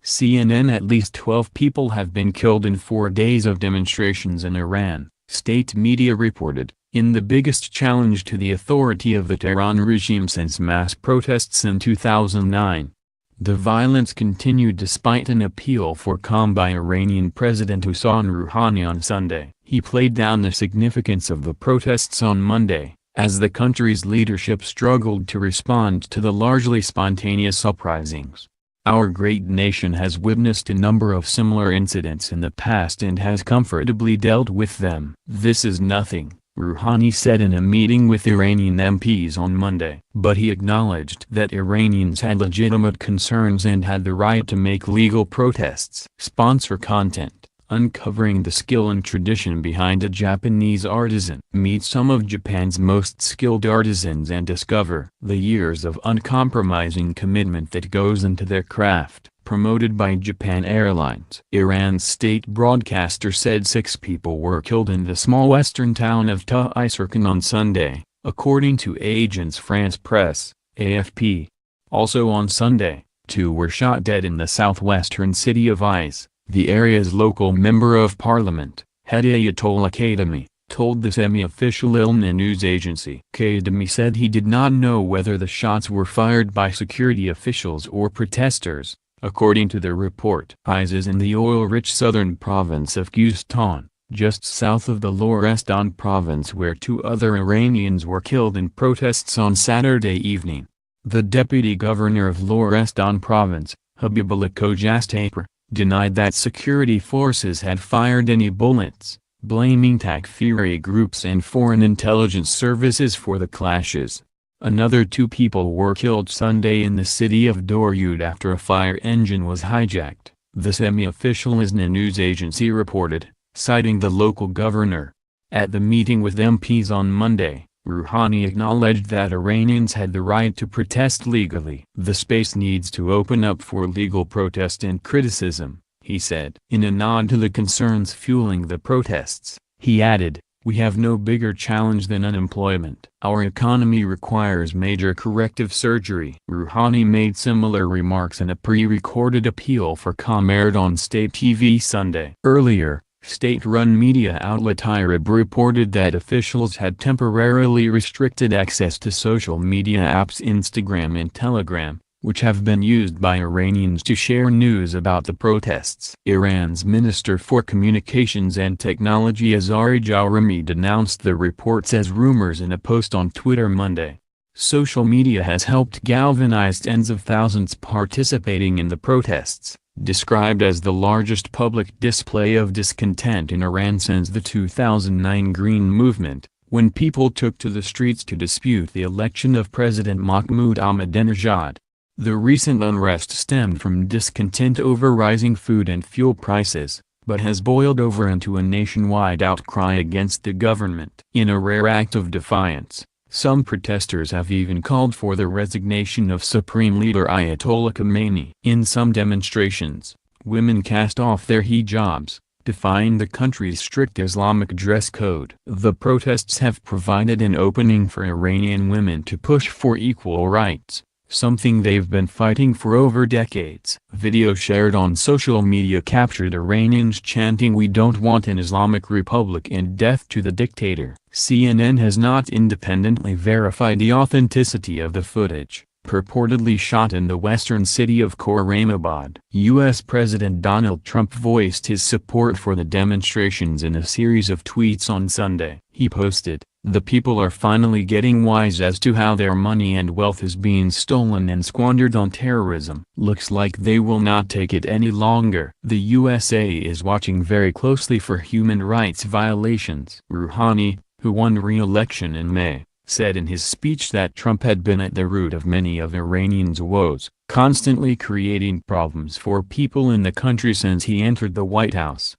CNN. At least 12 people have been killed in 4 days of demonstrations in Iran, state media reported, in the biggest challenge to the authority of the Tehran regime since mass protests in 2009. The violence continued despite an appeal for calm by Iranian President Hassan Rouhani on Sunday. He played down the significance of the protests on Monday, as the country's leadership struggled to respond to the largely spontaneous uprisings. Our great nation has witnessed a number of similar incidents in the past and has comfortably dealt with them. This is nothing, Rouhani said in a meeting with Iranian MPs on Monday. But he acknowledged that Iranians had legitimate concerns and had the right to make legal protests. Sponsor content, uncovering the skill and tradition behind a Japanese artisan. Meet some of Japan's most skilled artisans and discover the years of uncompromising commitment that goes into their craft. Promoted by Japan Airlines. Iran's state broadcaster said 6 people were killed in the small western town of Ta'isarkan on Sunday, according to Agence France Presse, AFP. Also on Sunday, 2 were shot dead in the southwestern city of Is. The area's local member of parliament, Head Ayatollah Kademi, told the semi-official ILNA news agency. Kademi said he did not know whether the shots were fired by security officials or protesters. According to the report, Is is in the oil-rich southern province of Khuzestan, just south of the Lorestan province where 2 other Iranians were killed in protests on Saturday evening. The deputy governor of Lorestan province, Habibullah Khojastapur, denied that security forces had fired any bullets, blaming Takfiri groups and foreign intelligence services for the clashes. Another 2 people were killed Sunday in the city of Doryud after a fire engine was hijacked, the semi-official ISNA news agency reported, citing the local governor. At the meeting with MPs on Monday, Rouhani acknowledged that Iranians had the right to protest legally. The space needs to open up for legal protest and criticism, he said. In a nod to the concerns fueling the protests, he added, "We have no bigger challenge than unemployment. Our economy requires major corrective surgery." Rouhani made similar remarks in a pre-recorded appeal for calm aired on state TV Sunday. Earlier, state-run media outlet IRIB reported that officials had temporarily restricted access to social media apps Instagram and Telegram, which have been used by Iranians to share news about the protests. Iran's Minister for Communications and Technology Azari Jawrami denounced the reports as rumors in a post on Twitter Monday. Social media has helped galvanize tens of thousands participating in the protests, described as the largest public display of discontent in Iran since the 2009 Green Movement, when people took to the streets to dispute the election of President Mahmoud Ahmadinejad. The recent unrest stemmed from discontent over rising food and fuel prices, but has boiled over into a nationwide outcry against the government. In a rare act of defiance, some protesters have even called for the resignation of Supreme Leader Ayatollah Khamenei. In some demonstrations, women cast off their hijabs, defying the country's strict Islamic dress code. The protests have provided an opening for Iranian women to push for equal rights, something they've been fighting for over decades. Video shared on social media captured Iranians chanting "We don't want an Islamic Republic and death to the dictator." CNN has not independently verified the authenticity of the footage, purportedly shot in the western city of Khorramabad. U.S. President Donald Trump voiced his support for the demonstrations in a series of tweets on Sunday. He posted, "The people are finally getting wise as to how their money and wealth is being stolen and squandered on terrorism. Looks like they will not take it any longer." The USA is watching very closely for human rights violations. Rouhani, who won re-election in May, said in his speech that Trump had been at the root of many of Iranians' woes, constantly creating problems for people in the country since he entered the White House.